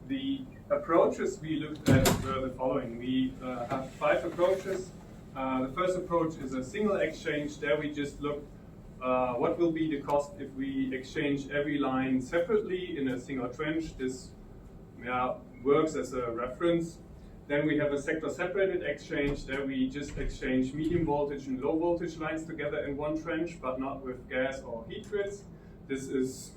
The approaches we looked at were the following. We have 5 approaches. The first approach is a single exchange. There we just look what will be the cost if we exchange every line separately in a single trench. This works as a reference. Then we have a sector-separated exchange. There we just exchange medium voltage and low voltage lines together in one trench, but not with gas or heat grids. This is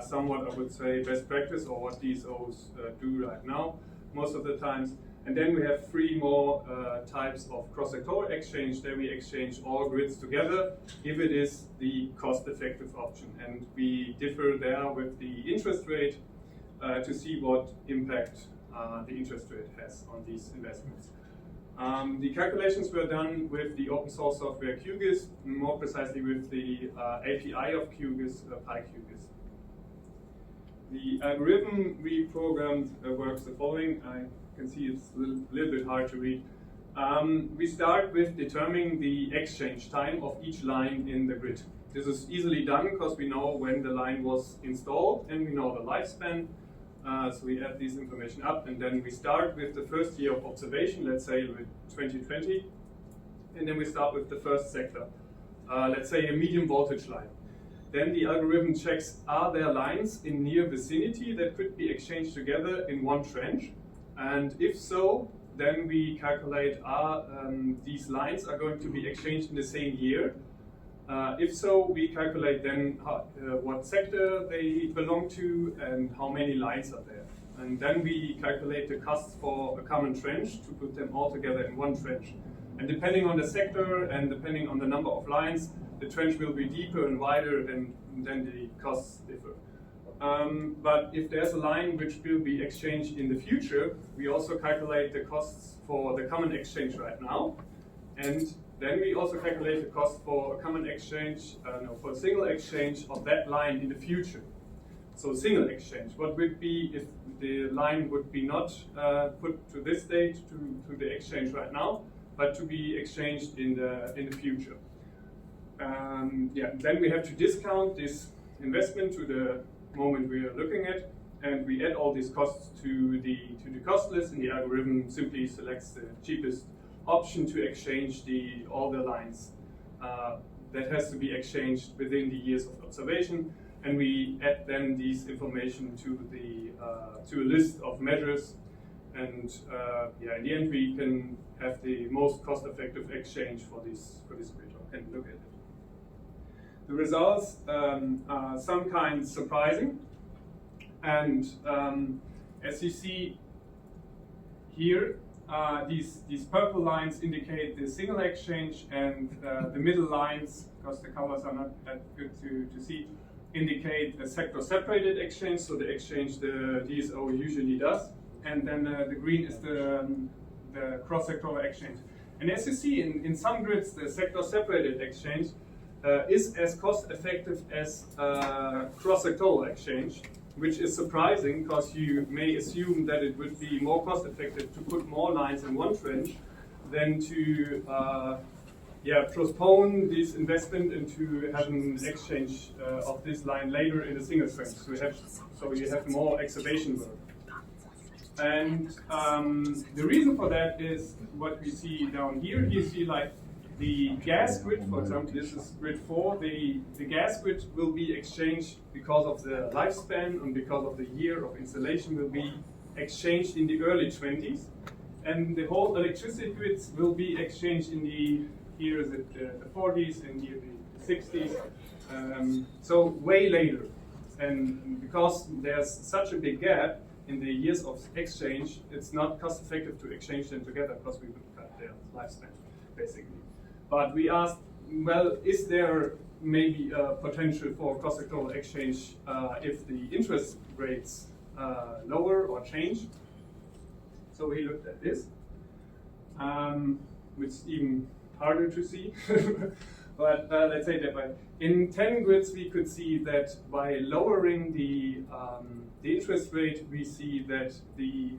somewhat, I would say, best practice, or what DSOs do right now most of the times. And then we have 3 more types of cross-sectoral exchange. There we exchange all grids together if it is the cost-effective option. And we differ there with the interest rate to see what impact the interest rate has on these investments. The calculations were done with the open source software QGIS, more precisely with the API of QGIS, PyQGIS. The algorithm we programmed works the following. I can see it's a little bit hard to read. We start with determining the exchange time of each line in the grid. This is easily done because we know when the line was installed and we know the lifespan. So we add this information up, and then we start with the first year of observation, let's say with 2020, and then we start with the first sector, let's say a medium voltage line. Then the algorithm checks, are there lines in near vicinity that could be exchanged together in one trench? And if so, then we calculate, these lines are going to be exchanged in the same year? If so, we calculate then what sector they belong to and how many lines are there. And then we calculate the costs for a common trench to put them all together in one trench. And depending on the sector and depending on the number of lines, the trench will be deeper and wider, and then the costs differ. But if there's a line which will be exchanged in the future, we also calculate the costs for the common exchange right now. And then we also calculate the cost for a common exchange, for a single exchange of that line in the future. So single exchange, what would be if the line would be not put to this date to the exchange right now, but to be exchanged in the future. Then we have to discount this investment to the moment we are looking at, and we add all these costs to the cost list, and the algorithm simply selects the cheapest option to exchange all the lines that has to be exchanged within the years of observation, and we add then these information to a list of measures, and in the end we can have the most cost-effective exchange for this grid, and look at it. The results are some kind surprising, and as you see here, these purple lines indicate the single exchange, and the middle lines, because the colors are not that good to see, indicate a sector-separated exchange, so the exchange the DSO usually does, and then the green is the cross-sectoral exchange. And as you see, in some grids, the sector-separated exchange is as cost-effective as cross-sectoral exchange, which is surprising because you may assume that it would be more cost-effective to put more lines in one trench than to postpone this investment and to have an exchange of this line later in a single trench. So you have more excavation work. And the reason for that is what we see down here. You see like the gas grid, for example, this is grid 4. The gas grid will be exchanged because of the lifespan and because of the year of installation will be exchanged in the early 20s. And the whole electricity grids will be exchanged in here is it the 40s and here the 60s. So way later. And because there's such a big gap in the years of exchange, it's not cost effective to exchange them together because we would cut their lifespan, basically. But we asked, well, is there maybe a potential for cross-sectoral exchange if the interest rates lower or change? So we looked at this, which is even harder to see. But let's say that in 10 grids we could see that by lowering the interest rate, we see that the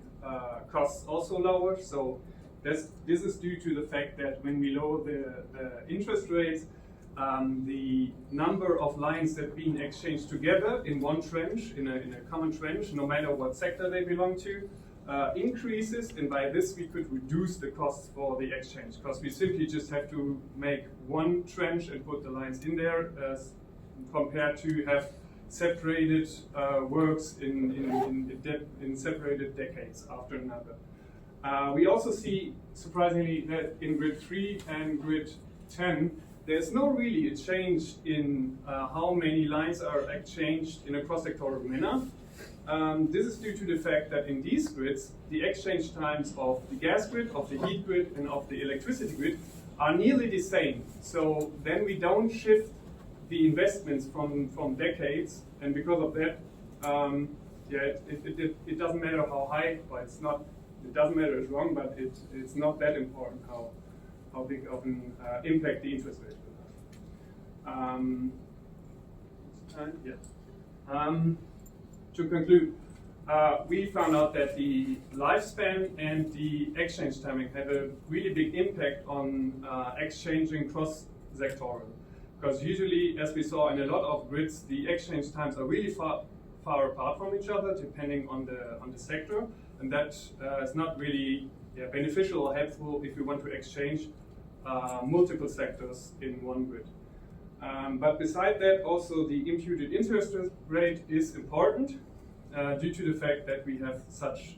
costs also lower. So this is due to the fact that when we lower the interest rates, the number of lines that are being exchanged together in one trench, in a common trench, no matter what sector they belong to, increases, and by this we could reduce the costs for the exchange, because we simply just have to make one trench and put the lines in there, compared to have separated works in separated decades after another. We also see, surprisingly, that in grid 3 and grid 10, there's no really a change in how many lines are exchanged in a cross-sectoral manner. This is due to the fact that in these grids, the exchange times of the gas grid, of the heat grid, and of the electricity grid are nearly the same. So then we don't shift the investments from decades, and because of that, it doesn't matter how high, but it's not. It doesn't matter, it's wrong, but it's not that important how big of an impact the interest rate will have. To conclude, we found out that the lifespan and the exchange timing have a really big impact on exchanging cross-sectoral. Because usually, as we saw in a lot of grids, the exchange times are really far apart from each other, depending on the sector, and that is not really beneficial or helpful if we want to exchange multiple sectors in one grid. But beside that, also the imputed interest rate is important due to the fact that we have such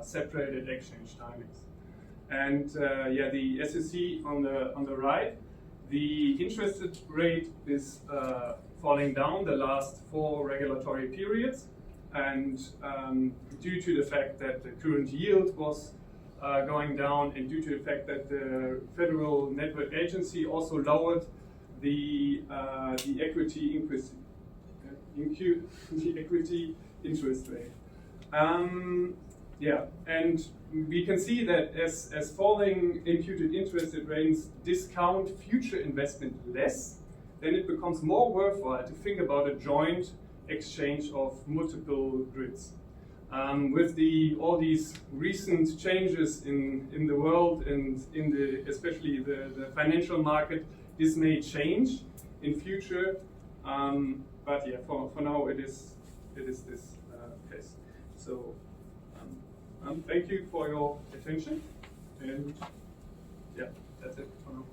separated exchange timings. And as you see on the right, the interest rate is falling down the last 4 regulatory periods, and due to the fact that the current yield was going down, and due to the fact that the Federal Network Agency also lowered the equity interest rate. And we can see that as falling imputed interest rates discount future investment less, then it becomes more worthwhile to think about a joint exchange of multiple grids. With all these recent changes in the world and especially the financial market, this may change in future. But for now it is this case. So thank you for your attention, and that's it for now.